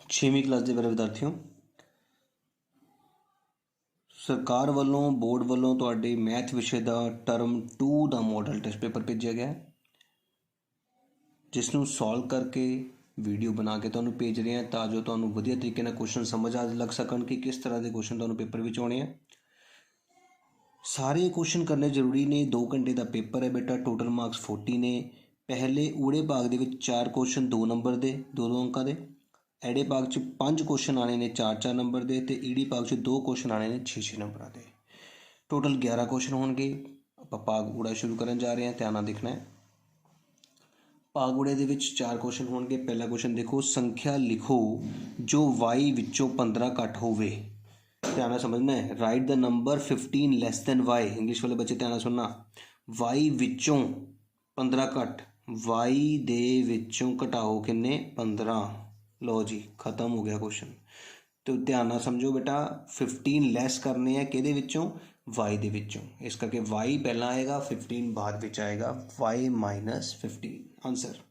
छेवीं class के मेरे विद्यार्थियों, सरकार वालों बोर्ड वालों तुहाडे मैथ विषय का टर्म 2 का मॉडल टेस्ट पेपर भेजा गया, जिसनों सॉल्व करके वीडियो बना के तुहानूं भेज रहे हैं तां जो तुहानूं वधिया तरीके नाल क्वेश्चन समझ आ लग सकन कि किस तरह के क्वेश्चन तुहानूं पेपर विच आउणे हैं। सारे क्वेश्चन करने जरूरी ने। 2 घंटे का पेपर है बेटा, टोटल मार्क्स 40 ने। पहले ऊड़े भाग दे विच 4 क्वेश्चन 2 नंबर के 2 अंकों के, एड़े भाग च 5 क्वेश्चन आने ने 4 नंबर के, तो ईड़ी भाग च 2 क्वेश्चन आने ने 6 नंबर के। टोटल 11 क्वेश्चन होंगे। आप भाग ऊड़ा शुरू करन जा रहे हैं, ध्यान नाल देखना है। भाग ऊड़े दे विच 4 क्वेश्चन होंगे। पहला क्वेश्चन देखो, संख्या लिखो जो y विचों 15 घट होवे। ध्यान नाल समझना है। Right the number 15 less than y। English वाले बच्चे ध्यान नाल सुनना। y विचों 15 घट, y दे विचों घटाओ किन्ने 15। लो जी, खत्म हो गया क्वेश्चन। तो ध्यान नाल समझो बेटा, 15 लैस करने हैं किहदे विचों, y दे विचों। इस करके y पहला आएगा, 15 बाद विच आएगा, y माइनस 15 आंसर।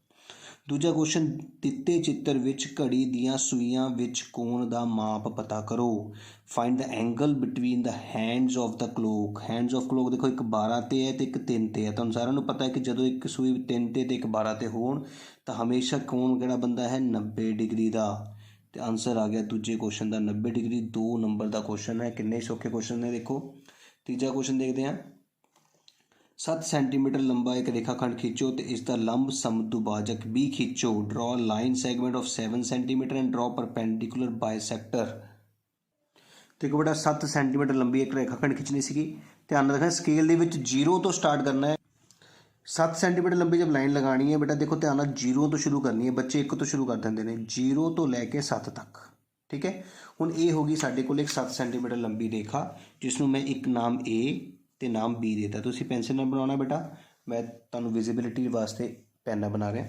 दूजा क्वेश्चन, दिते चित्र विच घड़ी दियां सूइयां विच कोण दा माप पता करो। Find the angle between the hands of the clock. Hands of clock देखो, एक 12 ते है तो एक 3 ते है। तुहानूं सारिਆਂ ਨੂੰ पता है कि जो एक सूई 3 ते एक 12 ते होण तो हमेशा कोण किहड़ा बनता है 90 डिग्री का। तो आंसर आ गया दूजे क्वेश्चन का 90 डिग्री। 2 नंबर का क्वेश्चन है। किन्ने सौखे क्वेश्चन ने देखो। तीजा क्वेश्चन देखते हैं। 7 सेंटीमीटर लंबा एक रेखाखंड खींचो तो इसका लंब समदुभाजक भी खींचो। Draw line segment of 7 centimetre and draw perpendicular bisector. देखो बेटा, 7 सेंटीमीटर लंबी एक रेखाखंड खिंचनी सी। ध्यान रखना, स्केल दे विच 0 तो स्टार्ट करना है। 7 सेंटीमीटर लंबी जब लाइन लगानी है बेटा, देखो ध्यान नाल 0 तो शुरू करनी है। बच्चे 1 तो शुरू कर देंगे ने, 0 तो लैके 7 तक। ठीक है, हुण ये होगी साडे कोल एक 7 सेंटीमीटर लंबी रेखा, जिसनों मैं एक नाम ए तो नाम बी देता। तुसीं पेंसिल नाल बनाउणा बेटा, मैं तुहानूं विजिबिलिटी वास्ते पेन नाल बना रहा।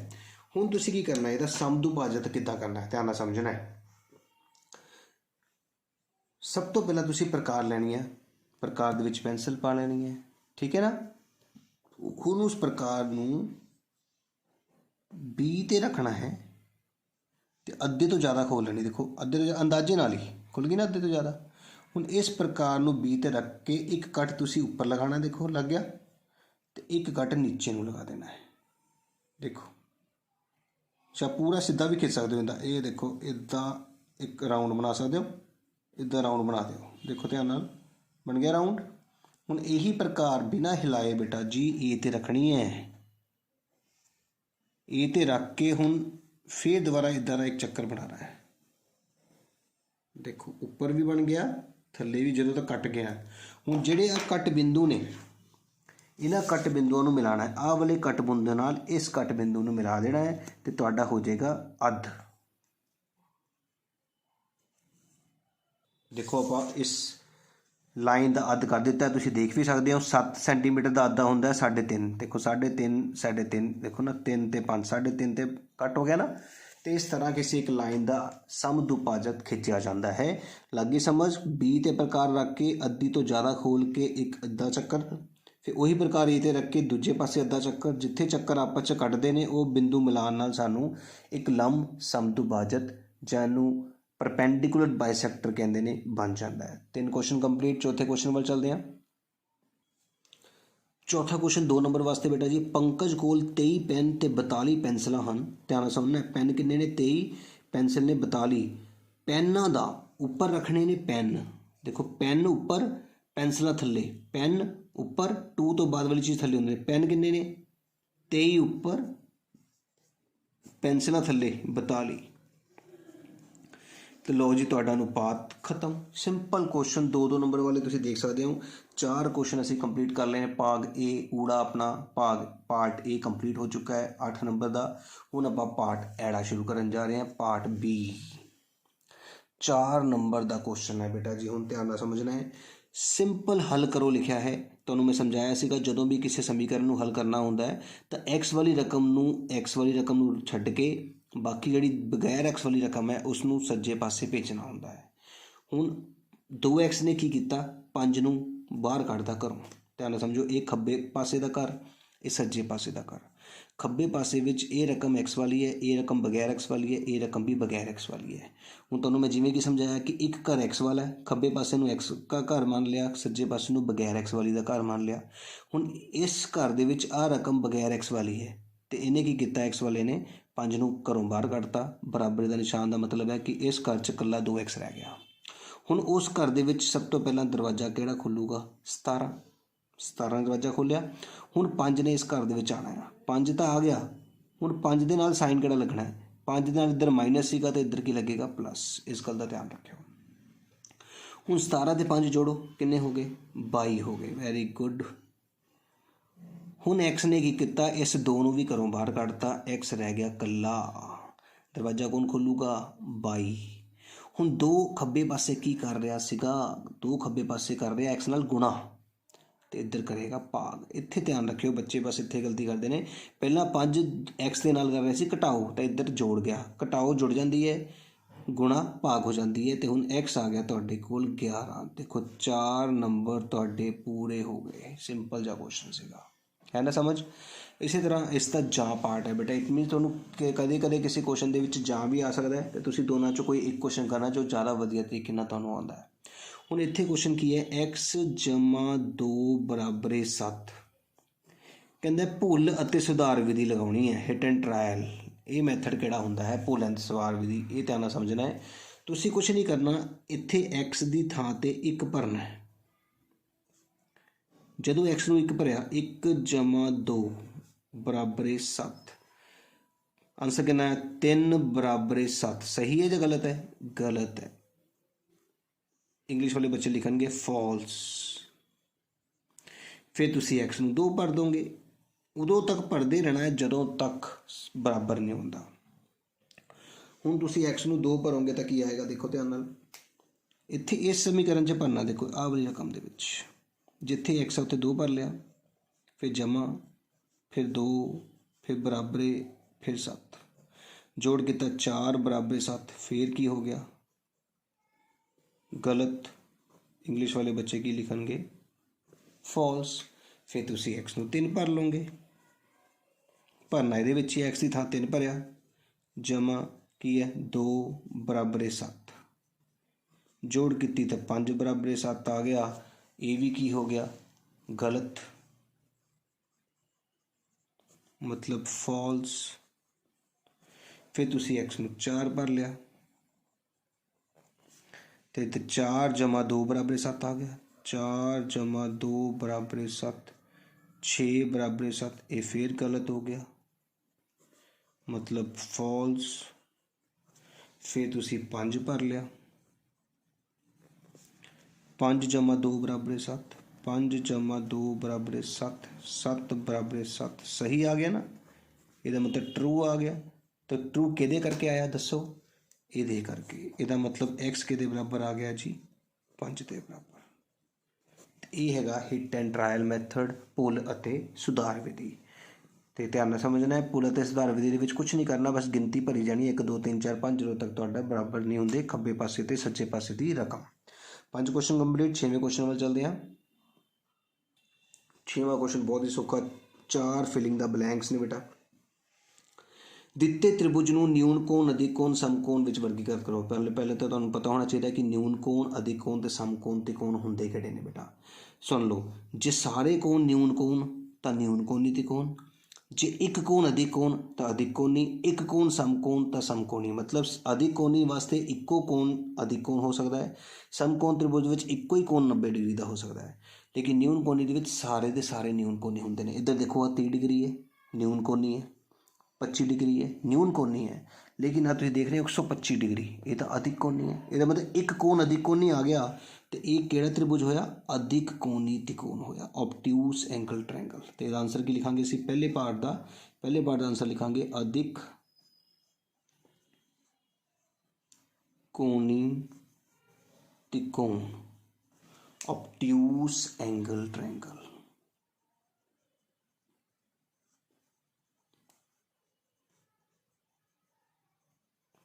हुण तुसीं की करना है, इहदा समदुभाजक किद्दां करना है, ध्यान नाल समझना है। सब तो पहला तुसीं प्रकार लैनी है, प्रकार दे विच पेंसिल पा लैनी है। ठीक है ना। हुण उस प्रकार नूं बी ते रखना है तो अद्धे तो ज़्यादा खोल लेनी। देखो अद्धे तो अंदाजे नाल ही खुल गई ना, अद्धे तो ज़्यादा। हुण इस प्रकार नूं बी ते रख के एक कट तुसीं उपर लगाना, देखो लग गया, तो एक कट नीचे नूं लगा देना है। देखो अच्छा, पूरा सीधा भी खिंच सकते हो इदा। ये देखो इदा एक राउंड बना सकते हो, इदा राउंड बना दो। देखो ध्यान नाल बन गया राउंड। हुण यही प्रकार बिना हिलाए बेटा जी ए ते रखनी है। ए ते रख के हुण फिर दोबारा इदा का एक चक्कर बनाना है। देखो उपर भी बन गया, थले भी जो तक कट गया। हुण जिहड़े आ कट बिंदु ने, इन्हां कट बिंदुओं नूं मिलाना है। आह वाले कट बिंदु नाल इस कट बिंदु नूं मिला देना है तो तुहाडा हो जाएगा अध। देखो आप इस लाइन का अध कर दिता है, तुसीं देख भी सकते हो। 7 सेंटीमीटर का अद्धा होंदा है 3.5। देखो 3.5 3.5, देखो ना 3 ते 5, 3.5 ते कट हो गया ना। तो इस तरह किसी एक लाइन का समदुभाजक खिंचा जाता है। लगी समझ। बी ते प्रकार रख के अद्धी तो ज़्यादा खोल के एक अद्धा चक्कर, फिर वही प्रकार ए ते रख के दूजे पासे अद्धा चक्कर। जिथे चक्कर आपस च कटते हैं वो बिंदु मिलान नाल सानू एक लंब समदुभाजक जैनू परपेंडिकुलर बायसैक्टर कहते हैं बन जाता है। 3 क्वेश्चन कंप्लीट। चौथे क्वेश्चन वाल चलते हैं। चौथा क्वेश्चन 2 नंबर वास्ते बेटा जी, पंकज कोल 23 पेन ते 42 पेंसिलां हैं। ध्यान समझना है। पेन किन्ने ने 23, पेंसिल ने 42। पेनां दा उपर रखने ने पेन। देखो पेन उपर पेंसिलां थले, पेन उपर 2 तो बाद वाली चीज़ थले होंदी। पेन किन्ने ने 23 उपर, पेंसिलां थले 42। तो लो जी, तुहाडा अनुपात खत्म। सिंपल क्वेश्चन 2 नंबर वाले तुसीं देख सकते हो। 4 क्वेश्चन असीं कंप्लीट कर लें। भाग ए ऊड़ा अपना पार्ट ए कंप्लीट हो चुका है 8 नंबर का। हुण आपां पार्ट ऐड़ा शुरू करन जा रहे हैं, पार्ट बी। 4 नंबर का क्वेश्चन है बेटा जी। हुण ध्यान नाल समझना है। सिंपल हल करो लिखा है। तुहानूं मैं समझाया सीगा, जदों भी किसी समीकरण नूं हल करना होंदा है तो एक्स वाली रकम नूं छड्ड के बाकी जिहड़ी बगैर एक्स वाली रकम है उसनूं सज्जे पासे भेजना होंदा है। हुण 2x ने की कीता, 5 नूं बाहर कढ़ता घरों। ध्यान नाल समझो, ये खब्बे पासे का घर, ये सज्जे पासे का घर। ਖੱਬੇ ਪਾਸੇ ਵਿੱਚ ਇਹ ਰਕਮ x ਵਾਲੀ ਹੈ, ਇਹ ਰਕਮ ਬਗੈਰ x ਵਾਲੀ ਹੈ, ਇਹ ਰਕਮ ਵੀ ਬਗੈਰ x ਵਾਲੀ ਹੈ। ਹੁਣ ਤੁਹਾਨੂੰ ਮੈਂ ਜਿਵੇਂ ਕਿ ਸਮਝਾਇਆ ਕਿ ਇੱਕ ਘਰ x ਵਾਲਾ ਹੈ, ਖੱਬੇ ਪਾਸੇ ਨੂੰ x ਦਾ ਘਰ ਮੰਨ ਲਿਆ, ਸੱਜੇ ਪਾਸੇ ਨੂੰ ਬਗੈਰ x ਵਾਲੀ ਦਾ ਘਰ ਮੰਨ ਲਿਆ। ਹੁਣ ਇਸ ਘਰ ਦੇ ਵਿੱਚ ਆਹ ਰਕਮ ਬਗੈਰ x ਵਾਲੀ ਹੈ ਅਤੇ ਇਹਨੇ ਕੀ ਕੀਤਾ, x ਵਾਲੇ ਨੇ 5 ਨੂੰ ਘਰੋਂ ਬਾਹਰ ਕੱਢਤਾ। ਬਰਾਬਰੀ ਦਾ ਨਿਸ਼ਾਨ ਦਾ ਮਤਲਬ ਹੈ ਕਿ ਇਸ ਘਰ 'ਚ ਇਕੱਲਾ 2x ਰਹਿ ਗਿਆ। ਹੁਣ ਉਸ ਘਰ ਦੇ ਵਿੱਚ ਸਭ ਤੋਂ ਪਹਿਲਾਂ ਦਰਵਾਜ਼ਾ ਕਿਹੜਾ ਖੁੱਲੂਗਾ, 17 ਦਰਵਾਜ਼ਾ ਖੋਲ੍ਹਿਆ। ਹੁਣ 5 ਨੇ ਇਸ ਘਰ ਦੇ ਵਿੱਚ ਆਉਣਾ ਆ, 5 ਤਾਂ ਆ ਗਿਆ। ਹੁਣ 5 ਦੇ ਨਾਲ ਸਾਈਨ ਕਿਹੜਾ ਲੱਗਣਾ ਹੈ, 5 ਦੇ ਨਾਲ ਇੱਧਰ ਮਾਈਨਸ ਸੀਗਾ ਅਤੇ ਇੱਧਰ ਕੀ ਲੱਗੇਗਾ, ਪਲੱਸ। ਇਸ ਗੱਲ ਦਾ ਧਿਆਨ ਰੱਖਿਓ। ਹੁਣ 17 ਅਤੇ 5 ਜੋੜੋ, ਕਿੰਨੇ ਹੋ ਗਏ, 22 ਹੋ ਗਏ। Very good. ਹੁਣ x ਨੇ ਕੀ ਕੀਤਾ, ਇਸ 2 ਨੂੰ ਵੀ ਘਰੋਂ ਬਾਹਰ ਕੱਢਤਾ, x ਰਹਿ ਗਿਆ ਇਕੱਲਾ। ਦਰਵਾਜ਼ਾ ਕੌਣ ਖੋਲ੍ਹੂਗਾ, 22। ਹੁਣ 2 ਖੱਬੇ ਪਾਸੇ ਕੀ ਕਰ ਰਿਹਾ ਸੀਗਾ, 2 ਖੱਬੇ ਪਾਸੇ ਕਰ ਰਿਹਾ x ਨਾਲ ਗੁਣਾ ਅਤੇ ਇੱਧਰ ਕਰੇਗਾ ਭਾਗ। ਇੱਥੇ ਧਿਆਨ ਰੱਖਿਓ ਬੱਚੇ, ਬਸ ਇੱਥੇ ਗਲਤੀ ਕਰਦੇ ਨੇ। ਪਹਿਲਾਂ 5 x ਦੇ ਨਾਲ ਕਰ ਰਹੇ ਸੀ ਘਟਾਓ, ਤਾਂ ਇੱਧਰ ਜੋੜ ਗਿਆ, ਘਟਾਓ ਜੁੜ ਜਾਂਦੀ ਹੈ, ਗੁਣਾ ਭਾਗ ਹੋ ਜਾਂਦੀ ਹੈ। ਅਤੇ ਹੁਣ x ਆ ਗਿਆ ਤੁਹਾਡੇ ਕੋਲ 11। ਦੇਖੋ 4 ਨੰਬਰ ਤੁਹਾਡੇ ਪੂਰੇ ਹੋ ਗਏ। ਸਿੰਪਲ ਜਿਹਾ ਕੁਐਸਚਨ ਸੀਗਾ, ਹੈ ਨਾ ਸਮਝ। ਇਸੇ ਤਰ੍ਹਾਂ ਇਸ ਦਾ ਜਾਂ ਪਾਰਟ ਹੈ ਬੇਟਾ। ਇਟ ਮੀਨਸ ਤੁਹਾਨੂੰ ਕਦੇ ਕਦੇ ਕਿਸੇ ਕੁਐਸਚਨ ਦੇ ਵਿੱਚ ਜਾਂ ਵੀ ਆ ਸਕਦਾ ਹੈ ਅਤੇ ਤੁਸੀਂ ਦੋਨਾਂ 'ਚੋਂ ਕੋਈ ਇੱਕ ਕੁਐਸਚਨ ਕਰਨਾ ਜੋ ਜ਼ਿਆਦਾ ਵਧੀਆ ਤਰੀਕੇ ਨਾਲ ਤੁਹਾਨੂੰ ਆਉਂਦਾ ਹੈ। ਹੁਣ ਇੱਥੇ ਕੁਐਸਚਨ ਕੀ ਹੈ, x + 2 = 7। ਕਹਿੰਦਾ ਭੁੱਲ ਅਤੇ ਸੁਧਾਰ ਵਿਧੀ ਲਗਾਉਣੀ ਹੈ, ਹਿੱਟ ਐਂਡ ਟਰਾਇਲ। ਇਹ ਮੈਥਡ ਕਿਹੜਾ ਹੁੰਦਾ ਹੈ, ਭੁੱਲ ਅਤੇ ਸੁਧਾਰ ਵਿਧੀ। ਇਹ ਧਿਆਨ ਨਾਲ ਸਮਝਣਾ ਹੈ। ਤੁਸੀਂ ਕੁਛ ਨਹੀਂ ਕਰਨਾ, ਇੱਥੇ x ਦੀ ਥਾਂ 'ਤੇ 1 ਭਰਨਾ ਹੈ। ਜਦੋਂ x ਨੂੰ 1 ਭਰਿਆ, 1 + 2 = 7। ਆਂਸਰ ਕਿੰਨਾ ਹੈ, 3 = 7। ਸਹੀ ਹੈ ਜਾਂ ਗਲਤ ਹੈ, ਗਲਤ ਹੈ। ਇੰਗਲਿਸ਼ ਵਾਲੇ ਬੱਚੇ ਲਿਖਣਗੇ ਫਾਲਸ। ਫਿਰ ਤੁਸੀਂ x ਨੂੰ 2 ਭਰ ਦੋਗੇ। ਉਦੋਂ ਤੱਕ ਭਰਦੇ ਰਹਿਣਾ ਹੈ ਜਦੋਂ ਤੱਕ ਬਰਾਬਰ ਨਹੀਂ ਹੁੰਦਾ। ਹੁਣ ਤੁਸੀਂ x ਨੂੰ 2 ਭਰੋਗੇ ਤਾਂ ਕੀ ਆਏਗਾ, ਦੇਖੋ ਧਿਆਨ ਨਾਲ। ਇੱਥੇ ਇਸ ਸਮੀਕਰਨ 'ਚ ਭਰਨਾ, ਦੇਖੋ ਆਹ ਵਾਲੀ ਰਕਮ ਦੇ ਵਿੱਚ ਜਿੱਥੇ x ਹੈ ਉੱਥੇ 2 ਭਰ ਲਿਆ, ਫਿਰ ਜਮਾ, ਫਿਰ 2, ਫਿਰ ਬਰਾਬਰੇ, ਫਿਰ 7। ਜੋੜ ਕੀਤਾ 4 = 7। ਫਿਰ ਕੀ ਹੋ ਗਿਆ, ਗਲਤ। ਇੰਗਲਿਸ਼ ਵਾਲੇ ਬੱਚੇ ਕੀ ਲਿਖਣਗੇ, ਫਾਲਸ। ਫਿਰ ਤੁਸੀਂ x ਨੂੰ 3 ਭਰ ਲਓਗੇ। ਭਰਨਾ ਇਹਦੇ ਵਿੱਚ ਹੀ, x ਦੀ ਥਾਂ 3 ਭਰਿਆ, ਜਮਾ ਕੀ ਹੈ 2 = 7। ਜੋੜ ਕੀਤੀ ਤਾਂ 5 = 7 ਆ ਗਿਆ। ਇਹ ਵੀ ਕੀ ਹੋ ਗਿਆ, ਗਲਤ, ਮਤਲਬ ਫਾਲਸ। ਫਿਰ ਤੁਸੀਂ x ਨੂੰ 4 ਭਰ ਲਿਆ ਅਤੇ 4 + 2 = 7 ਆ ਗਿਆ। 4 + 2 = 7, 6 = 7। ਇਹ ਫਿਰ ਗਲਤ ਹੋ ਗਿਆ, ਮਤਲਬ ਫਾਲਸ। ਫਿਰ ਤੁਸੀਂ 5 ਭਰ ਲਿਆ, 5 + 2 = 7, 5 + 2 = 7, 7 = 7। ਸਹੀ ਆ ਗਿਆ ਨਾ, ਇਹਦਾ ਮਤਲਬ ਟਰੂ ਆ ਗਿਆ। ਤਾਂ ਟਰੂ ਕਿਹਦੇ ਕਰਕੇ ਆਇਆ ਦੱਸੋ, ਇਹਦੇ ਕਰਕੇ। ਇਹਦਾ ਮਤਲਬ x ਕਿਹਦੇ ਬਰਾਬਰ ਆ ਗਿਆ ਜੀ, 5 ਦੇ ਬਰਾਬਰ। ਇਹ ਹੈਗਾ ਹਿੱਟ ਐਂਡ ਟਰਾਇਲ ਮੈਥਡ, ਭੁੱਲ ਅਤੇ ਸੁਧਾਰ ਵਿਧੀ। ਅਤੇ ਧਿਆਨ ਨਾਲ ਸਮਝਣਾ ਹੈ, ਭੁੱਲ ਅਤੇ ਸੁਧਾਰ ਵਿਧੀ ਦੇ ਵਿੱਚ ਕੁਛ ਨਹੀਂ ਕਰਨਾ, ਬਸ ਗਿਣਤੀ ਭਰੀ ਜਾਣੀ 1 2 3 4 5 ਜਦੋਂ ਤੱਕ ਤੁਹਾਡਾ ਬਰਾਬਰ ਨਹੀਂ ਹੁੰਦੇ ਖੱਬੇ ਪਾਸੇ ਅਤੇ ਸੱਜੇ ਪਾਸੇ ਦੀ ਰਕਮ। 5 ਕੁਐਸਚਨ ਕੰਪਲੀਟ। 6ਵੇਂ ਕੁਐਸਚਨ ਵੱਲ ਚੱਲਦੇ ਹਾਂ। 6ਵਾਂ ਕੁਐਸਚਨ ਬਹੁਤ ਹੀ ਸੌਖਾ, 4 ਫਿਲਿੰਗ ਦਾ ਬਲੈਂਕਸ ਨੇ ਬੇਟਾ। ਦਿੱਤੇ ਤ੍ਰਿਭੁਜ ਨੂੰ ਨਿਊਨ ਕੋਣ, ਅਧਿਕ ਕੋਣ, ਸਮਕੋਣ ਵਿੱਚ ਵਰਗੀਕ੍ਰਿਤ ਕਰੋ। ਪਹਿਲੇ ਤਾਂ ਤੁਹਾਨੂੰ ਪਤਾ ਹੋਣਾ ਚਾਹੀਦਾ ਕਿ ਨਿਊਨ ਕੋਣ, ਅਧਿਕ ਕੋਣ ਅਤੇ ਸਮਕੋਣ ਤਿਕੋਣ ਹੁੰਦੇ ਕਿਹੜੇ ਨੇ ਬੇਟਾ। ਸੁਣ ਲਓ, ਜੇ ਸਾਰੇ ਕੋਣ ਨਿਊਨ ਕੋਣ ਤਾਂ ਨਿਊਨ ਕੋਣੀ ਤਿਕੋਣ, ਜੇ ਇੱਕ ਕੋਣ ਅਧਿਕ ਕੋਣ ਤਾਂ ਅਧਿਕ ਕੋਣੀ, ਇੱਕ ਕੋਣ ਸਮਕੋਣ ਤਾਂ ਸਮਕੋਣੀ। ਮਤਲਬ ਅਧਿਕ ਕੋਣੀ ਵਾਸਤੇ ਇੱਕੋ ਕੋਣ ਅਧਿਕ ਕੋਣ ਹੋ ਸਕਦਾ ਹੈ, ਸਮਕੋਣ ਤ੍ਰਿਭੁਜ ਵਿੱਚ ਇੱਕੋ ਹੀ ਕੋਣ 90 ਡਿਗਰੀ ਦਾ ਹੋ ਸਕਦਾ ਹੈ। ਲੇਕਿਨ ਨਿਊਨ ਕੋਣੀ ਦੇ ਵਿੱਚ ਸਾਰੇ ਦੇ ਸਾਰੇ ਨਿਊਨ ਕੋਣੀ ਹੁੰਦੇ ਨੇ। ਇੱਧਰ ਦੇਖੋ, ਆਹ 30 ਡਿਗਰੀ ਹੈ, ਨਿਊਨ ਕੋਣੀ ਹੈ, 25 ਡਿਗਰੀ ਹੈ, ਨਿਊਨ ਕੋਣੀ ਹੈ। ਲੇਕਿਨ ਆਹ ਤੁਸੀਂ ਦੇਖ ਰਹੇ ਹੋ 125 ਡਿਗਰੀ, ਇਹ ਤਾਂ ਅਧਿਕ ਕੋਣੀ ਹੈ। ਇਹਦਾ ਮਤਲਬ ਇੱਕ ਕੋਣ ਅਧਿਕ ਕੋਣੀ ਆ ਗਿਆ ਅਤੇ ਇਹ ਕਿਹੜਾ ਤ੍ਰਿਭੁਜ ਹੋਇਆ, ਅਧਿਕ ਕੋਣੀ ਤਿਕੋਣ ਹੋਇਆ, ਓਬਟਿਊਸ ਐਂਗਲ ਟ੍ਰਾਇੰਗਲ। ਅਤੇ ਇਹਦਾ ਆਂਸਰ ਕੀ ਲਿਖਾਂਗੇ ਅਸੀਂ, ਪਹਿਲੇ ਪਾਰਟ ਦਾ ਆਂਸਰ ਲਿਖਾਂਗੇ ਅਧਿਕ ਕੋਣੀ ਤਿਕੋਣ, ਓਬਟਿਊਸ ਐਂਗਲ ਟ੍ਰਾਇੰਗਲ।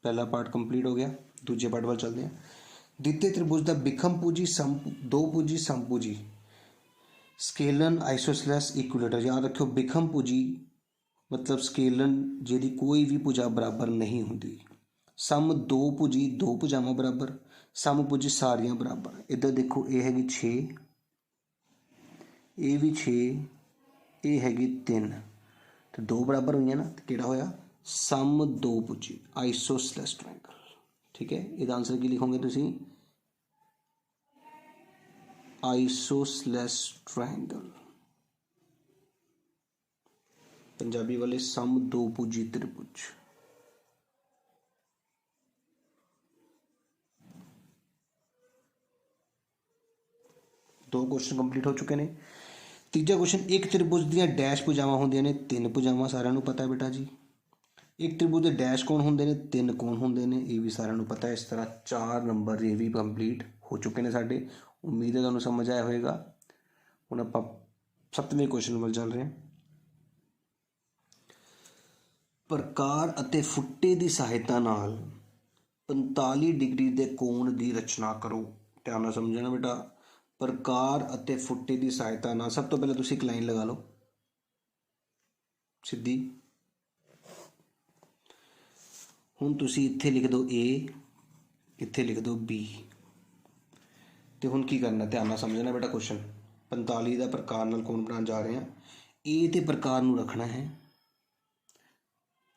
ਪਹਿਲਾ ਪਾर्ट कंप्लीट हो गया। दूजे पार्ट वाल चलते हैं। द्वितीय त्रिभुज का विखमभुजी दोभुजी समभुजी स्केलन आइसोसेलेस इक्विलेटर। याद रखियो विखमभुजी मतलब ਸਕੇਲਨ ਜਿਹਦੀ ਕੋਈ ਵੀ ਭੁਜਾ ਬਰਾਬਰ ਨਹੀਂ ਹੁੰਦੀ। ਸਮ ਦੋ ਭੁਜੀ ਦੋ ਭੁਜਾਵਾਂ ਬਰਾਬਰ, ਸਮ ਭੁਜੀ ਸਾਰੀਆਂ ਬਰਾਬਰ। ਇੱਧਰ ਦੇਖੋ ਇਹ ਹੈਗੀ 6, ਇਹ ਵੀ 6, ਇਹ ਹੈਗੀ 3, ਤੇ ਦੋ ਬਰਾਬਰ ਹੋਈਆਂ ਨਾ, ਤੇ ਕਿਹੜਾ ਹੋਇਆ ਸਮ ਦੋ ਭੁਜੀ, ਆਈਸੋਸਲੈਸ ਟ੍ਰਾਇੰਗਲ। ठीक है, ਇਹਦਾ ਆਨਸਰ ਕੀ ਲਿਖੋਗੇ ਤੁਸੀਂ, आइसोसेलेस ट्रायंगल। पंजाबी वाले सम दो भुजी त्रिभुज। दो क्वेश्चन कंप्लीट हो चुके हैं। तीजा क्वेश्चन, एक त्रिभुज ਦੀਆਂ डैश भुजावां ਹੁੰਦੀਆਂ ਨੇ, ਤਿੰਨ ਭੁਜਾਵਾਂ ਸਾਰਿਆਂ ਨੂੰ ਪਤਾ ਬੇਟਾ ਜੀ। एक त्रिभुज ਦੇ डैश कोण ਹੁੰਦੇ ਨੇ, ਤਿੰਨ ਕੋਣ ਹੁੰਦੇ ਨੇ, ਇਹ ਵੀ ਸਾਰਿਆਂ ਨੂੰ ਪਤਾ। ਇਸ ਤਰ੍ਹਾਂ 4 ਨੰਬਰ ਇਹ ਵੀ ਕੰਪਲੀਟ ਹੋ ਚੁੱਕੇ ਨੇ ਸਾਡੇ। ਉਮੀਦ ਹੈ ਤੁਹਾਨੂੰ ਸਮਝ ਆਇਆ ਹੋਵੇਗਾ। ਹੁਣ ਆਪਾਂ 7ਵੇਂ क्वेश्चन ਵੱਲ ਚੱਲ ਰਹੇ ਹਾਂ। ਪ੍ਰਕਾਰ ਅਤੇ ਫੁੱਟੇ ਦੀ ਸਹਾਇਤਾ ਨਾਲ 45 ਡਿਗਰੀ ਦੇ ਕੋਣ ਦੀ ਰਚਨਾ ਕਰੋ। ਧਿਆਨ ਨਾਲ ਸਮਝਣਾ ਬੇਟਾ। ਪ੍ਰਕਾਰ ਅਤੇ ਫੁੱਟੇ ਦੀ ਸਹਾਇਤਾ ਨਾਲ ਸਭ ਤੋਂ ਪਹਿਲਾਂ ਤੁਸੀਂ ਇੱਕ ਲਾਈਨ ਲਗਾ ਲਓ ਸਿੱਧੀ। ਹੁਣ ਤੁਸੀਂ ਇੱਥੇ ਲਿਖ ਦਿਓ A, ਇੱਥੇ ਲਿਖ ਦਿਓ B। ਤੇ ਹੁਣ ਕੀ ਕਰਨਾ, ਧਿਆਨ ਨਾਲ ਸਮਝਣਾ ਬੇਟਾ क्वेश्चन। 45 ਦਾ ਪ੍ਰਕਾਰ ਨਾਲ ਕੋਣ ਬਣਾਉਣ ਜਾ ਰਹੇ ਹਾਂ। A ਤੇ ਪ੍ਰਕਾਰ ਨੂੰ ਰੱਖਣਾ ਹੈ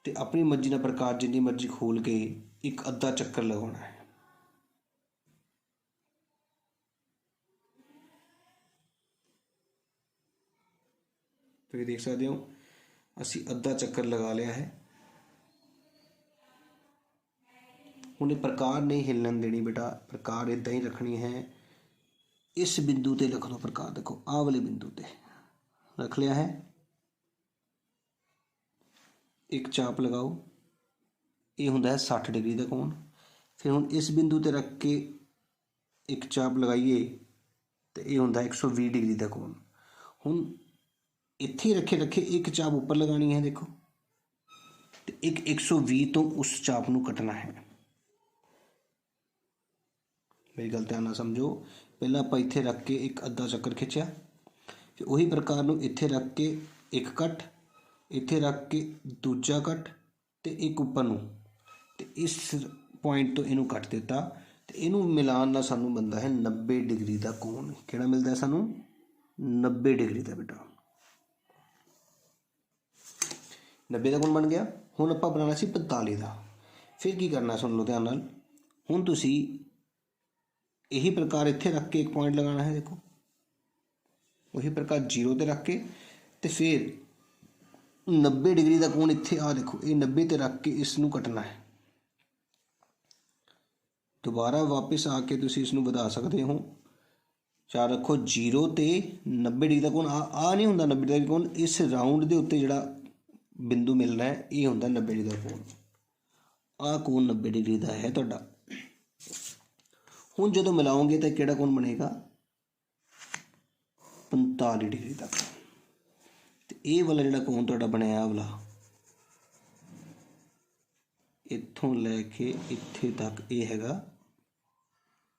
ਤੇ ਆਪਣੀ ਮਰਜ਼ੀ ਨਾਲ ਪ੍ਰਕਾਰ ਜਿੰਨੀ ਮਰਜ਼ੀ ਖੋਲ ਕੇ ਇੱਕ ਅੱਧਾ ਚੱਕਰ ਲਗਾਉਣਾ ਹੈ। ਤੁਸੀਂ ਦੇਖ ਸਕਦੇ ਹੋ ਅਸੀਂ ਅੱਧਾ ਚੱਕਰ ਲਗਾ ਲਿਆ ਹੈ। ਹੁਣ ਇਹ ਪ੍ਰਕਾਰ नहीं हिलन देनी बेटा, प्रकार इदा ही रखनी है। इस बिंदु ते लिख लो प्रकार, देखो आ वाले बिंदु ते रख लिया है। एक चाप लगाओ, ये होंदा है 60 डिग्री का कोण। फिर हुण इस बिंदु ते रख के एक चाप लगाइए तो ये होंदा 120 डिग्री का कोण। हुण इत्थे रखे रखे एक चाप ऊपर लगानी है, देखो, तो एक 120 तो उस चाप नूं कटना है। मेरी गल ध्यान नाल समझो। पहला आपां इत्थे रख के एक अद्धा चक्कर खिंचिया, फिर उही प्रकार नूं इत्थे रख के एक कट, इत्थे रख के दूजा कट, ते एक उपर नूं, ते इस पॉइंट तो इनू कट दिता, ते इनू मिलान नाल सानू बनदा है 90 डिग्री का कोण। किहड़ा मिलदा है सानू, 90 डिग्री का बेटा। 90 का कोण बन गया। हुण आपां बनाना सी 45 का। फिर की करना, सुन लो ध्यान नाल। हुण तुसीं यही प्रकार इत्थे रख के एक पॉइंट लगाना है, देखो, वही प्रकार 0 ते रख के, तो फिर 90 डिग्री का कोण इत्थे आ देखो, ये 90 ते रख के इसनूं कटना है। दोबारा वापस आके तुसीं इसनूं वधा सकते हो। याद रखो 0 ते 90 डिग्री का कोण आ नहीं हुंदा 90 डिग्री का कोण। इस राउंड के उत्ते जिहड़ा बिंदु मिलना है ये हुंदा 90 डिग्री का कोण। आ कोण 90 डिग्री का है तुहाडा। हुण जदों मिलाओगे तो किहड़ा कोण बनेगा, 45 डिग्री का। तो ये वाला जिहड़ा कोण तुहाडा बनया वाला, इत्थों लैके इत्थे तक ये हैगा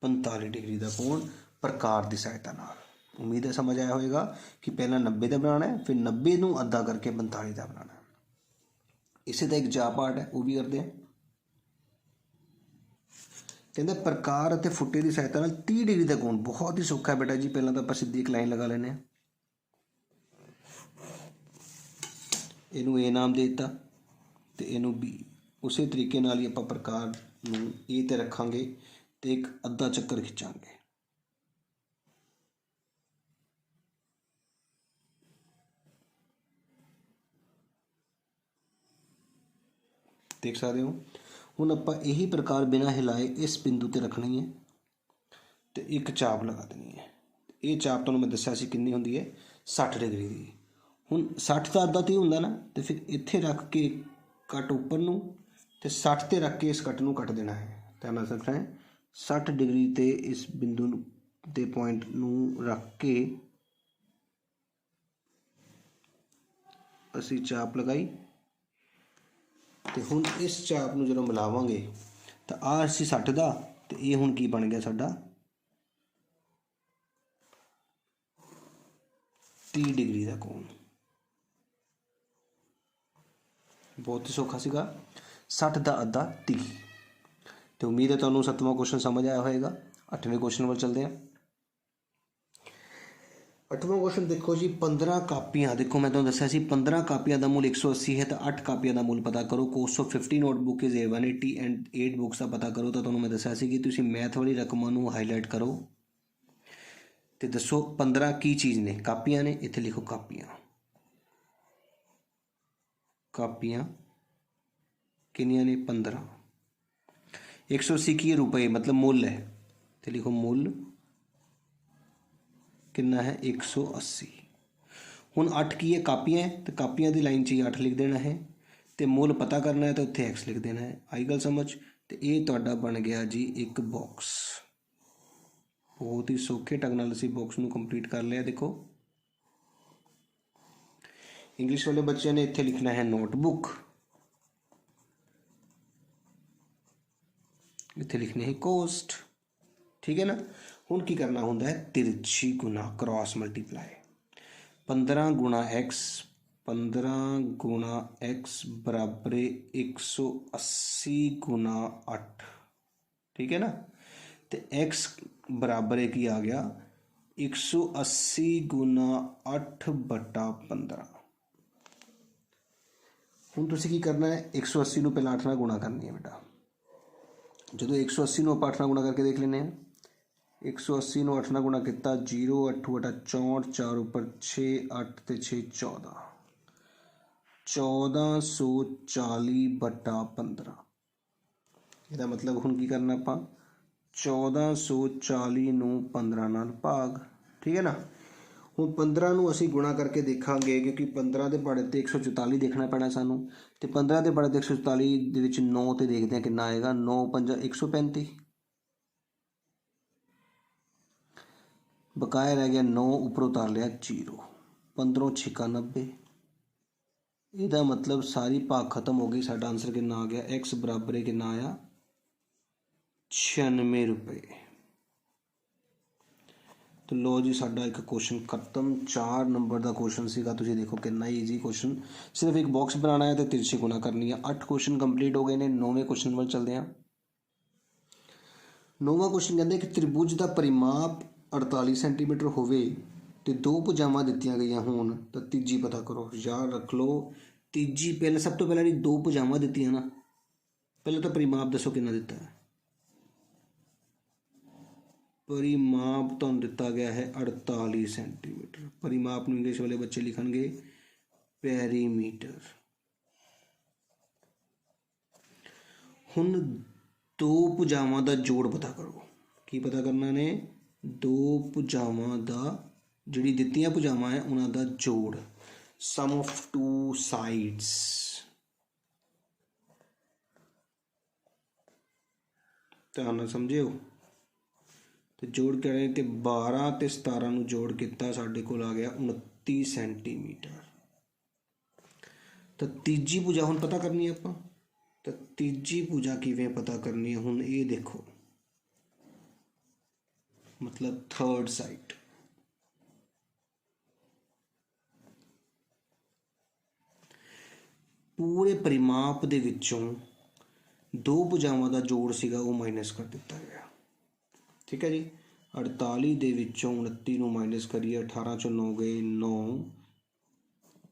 45 डिग्री का कोण प्रकार की सहायता नाल। उम्मीद है समझ आया होगा कि पहला 90 का बनाना है, फिर 90 नूं अद्धा करके 45 का बनाना है। इसे का एक जा पार्ट है, वो भी करते हैं। कहते प्रकार और फुटे की सहायता 30 डिग्री का कोण। बहुत ही सौखा है बेटा जी। पहला तो आप सीधी एक लाइन लगा लेने, इनू ए नाम दे दिता तो इनू बी। उस तरीके नाल ही आप प्रकार नूं ए ते रखांगे तो एक अद्धा चक्कर खिंचांगे। देख सकते हो। हुण आपां यही प्रकार बिना हिलाए इस बिंदु ते रखनी है तो एक चाप लगा देनी है। ये चाप तुहानूं मैं दस्सिया सी कितनी हुंदी है, 60 डिग्री की। हुण 60 का अद्धा तो हुंदा ना, तो फिर इत्थे रख के कट उपर नूं ते 60 ते रख के इस कट नूं कट देना है। ध्यान नाल रखना है। 60 डिग्री ते इस बिंदु ते पॉइंट नूं रख के असीं चाप लगाई, तो हुण इस चाप नूं जदों मिलावांगे तो आ असीं 60 का, तो ये हुण की बन गया साडा 30 डिग्री का कोण। बहुत ही सौखा सीगा। 60 ਦਾ ਅੱਧਾ 30। तो उम्मीद है ਤੁਹਾਨੂੰ 7वां क्वेश्चन समझ आया होएगा। 8वें क्वेश्चन ਵੱਲ चलते हैं। 8वां क्वेश्चन देखो जी, 15 ਕਾਪੀਆਂ। देखो मैं ਤੁਹਾਨੂੰ ਦੱਸਿਆ ਸੀ 15 ਕਾਪੀਆਂ ਦਾ ਮੁੱਲ 180 है, तो 8 ਕਾਪੀਆਂ ਦਾ ਮੁੱਲ पता करो। Cost of 50 notebook is 180 and 8 books ਦਾ पता करो। ਤਾਂ ਤੁਹਾਨੂੰ मैं ਦੱਸਿਆ ਸੀ ਕਿ ਤੁਸੀਂ ਮੈਥ ਵਾਲੀ ਰਕਮਾਂ ਨੂੰ ਹਾਈਲਾਈਟ ਕਰੋ ਤੇ ਦੱਸੋ 15 ਕੀ ਚੀਜ਼ ਨੇ। ਕਾਪੀਆਂ ਨੇ, ਇੱਥੇ ਲਿਖੋ ਕਾਪੀਆਂ। ਕਾਪੀਆਂ ਕਿੰਨੀਆਂ ਨੇ? 15। 180 ਕੀ रुपए मतलब ਮੁੱਲ है, तो लिखो ਮੁੱਲ कितना है? 180। ਹੁਣ 8 ਕੀ ਹੈ? ਕਾਪੀਆਂ ਹੈ, तो ਕਾਪੀਆਂ ਦੀ ਲਾਈਨ 'ਚ ਹੀ 8 ਲਿਖ ਦੇਣਾ ਹੈ, ਤੇ ਮੁੱਲ ਪਤਾ ਕਰਨਾ ਹੈ ਤਾਂ ਉੱਥੇ x ਲਿਖ ਦੇਣਾ ਹੈ। ਆਈ ਗੱਲ ਸਮਝ? ਤੇ ਇਹ ਤੁਹਾਡਾ ਬਣ ਗਿਆ ਜੀ ਇੱਕ ਬਾਕਸ। ਬਹੁਤ ਹੀ ਸੌਖੇ ਢੰਗ ਨਾਲ ਅਸੀਂ ਬਾਕਸ ਨੂੰ ਕੰਪਲੀਟ ਕਰ ਲਿਆ। ਦੇਖੋ ਇੰਗਲਿਸ਼ ਵਾਲੇ ਬੱਚਿਆਂ ਨੇ ਇੱਥੇ ਲਿਖਣਾ ਹੈ ਨੋਟਬੁੱਕ, ਇੱਥੇ ਲਿਖਣੀ ਹੈ ਕੋਸਟ। ਠੀਕ ਹੈ ਨਾ। ਹੁਣ ਕੀ ਕਰਨਾ ਹੁੰਦਾ ਹੈ? ਤਿਰਛੀ ਗੁਣਾ, क्रॉस मल्टीप्लाई। 15 गुणा x, 15 गुणा x बराबर 180 गुणा 8। ठीक है ना। तो x बराबर की आ गया 180 गुणा 8 बटा 15। ਹੁਣ ਤੁਸੀਂ ਕੀ ਕਰਨਾ ਹੈ? 180 ਨੂੰ ਪਹਿਲਾਂ 8 ਨਾਲ ਗੁਣਾ ਕਰਨੀ ਹੈ ਬੇਟਾ। ਜਦੋਂ 180 ਨੂੰ ਆਪਾਂ 8 ਨਾਲ ਗੁਣਾ ਕਰਕੇ ਦੇਖ ਲੈਂਦੇ ਹਾਂ। 180 ਨੂੰ 8 ਨਾਲ ਗੁਣਾ ਕੀਤਾ, 0 8 ਬਟਾ 64, 4 ਉੱਪਰ 6, 8 ਤੇ 6 14, 1440 ਬਟਾ 15। ਇਹਦਾ ਮਤਲਬ ਹੁਣ ਕੀ ਕਰਨਾ ਆਪਾਂ? 1440 ਨੂੰ 15 ਨਾਲ ਭਾਗ। ਠੀਕ ਹੈ ਨਾ। ਹੁਣ 15 ਨੂੰ ਅਸੀਂ ਗੁਣਾ ਕਰਕੇ ਦੇਖਾਂਗੇ, ਕਿਉਂਕਿ 15 ਦੇ ਪਹਾੜੇ 'ਤੇ 144 ਦੇਖਣਾ ਪੈਣਾ ਸਾਨੂੰ। ਅਤੇ 15 ਦੇ ਪਹਾੜੇ 'ਤੇ 144 ਦੇ ਵਿੱਚ 9 'ਤੇ ਦੇਖਦੇ ਹਾਂ ਕਿੰਨਾ ਆਏਗਾ। 9 5 135। बकाया रह गया 9, ऊपर उतार लिया 0, 15 6 90। ਇਹਦਾ मतलब सारी भाग खत्म हो गई। साडा आंसर कितना आ गया? x बराबर कितना आया? 96 रुपए। तो लो जी साडा एक क्वेश्चन खत्म। 4 नंबर का क्वेश्चन सीगा। तुसीं देखो कितना ईजी क्वेश्चन। सिर्फ एक बॉक्स बनाना है तो तिरछी गुणा करनी है। 8 क्वेश्चन कंप्लीट हो गए ने। 9वें क्वेश्चन वाल चलते हैं। 9वां क्वेश्चन कहते कि त्रिभुज का परिमाप 48 सेंटीमीटर होवे ते 2 भुजावां दित्तियां गईयां होण तां तीजी पता करो। याद रख लो तीजी पहले सब तो पहले 2 भुजावां दित्तियां ना। पहले तो परिमाप दसो कितना दिता है। परिमाप तो दिता गया है 48 सेंटीमीटर। परिमाप नूं इंग्लिश वाले बच्चे लिखणगे पेरीमीटर। हुण 2 भुजावां दा जोड़ पता करो। की पता करना ने? 2 भुजावां दा, जिहड़ी दित्तियां भुजावां है उन्हां दा जोड़। सम ऑफ 2 साइड्स। ध्यान नाल समझिओ। तो जोड़ करें तो 12 ते 17 नूं जोड़ किता, साडे कोल आ गया 29 सेंटीमीटर। तो तीजी भुजा हुण पता करनी है आपां। तो तीजी भुजा किवें पता करनी है? हुण ये देखो, मतलब थर्ड साइड। पूरे परिमाप दे विचों 2 भुजावां दा जोड़ सीगा वो माइनस कर दिता गया। ठीक है जी। 48 दे विचों 29 नूं माइनस करिए, 18 चों 9 गए 9,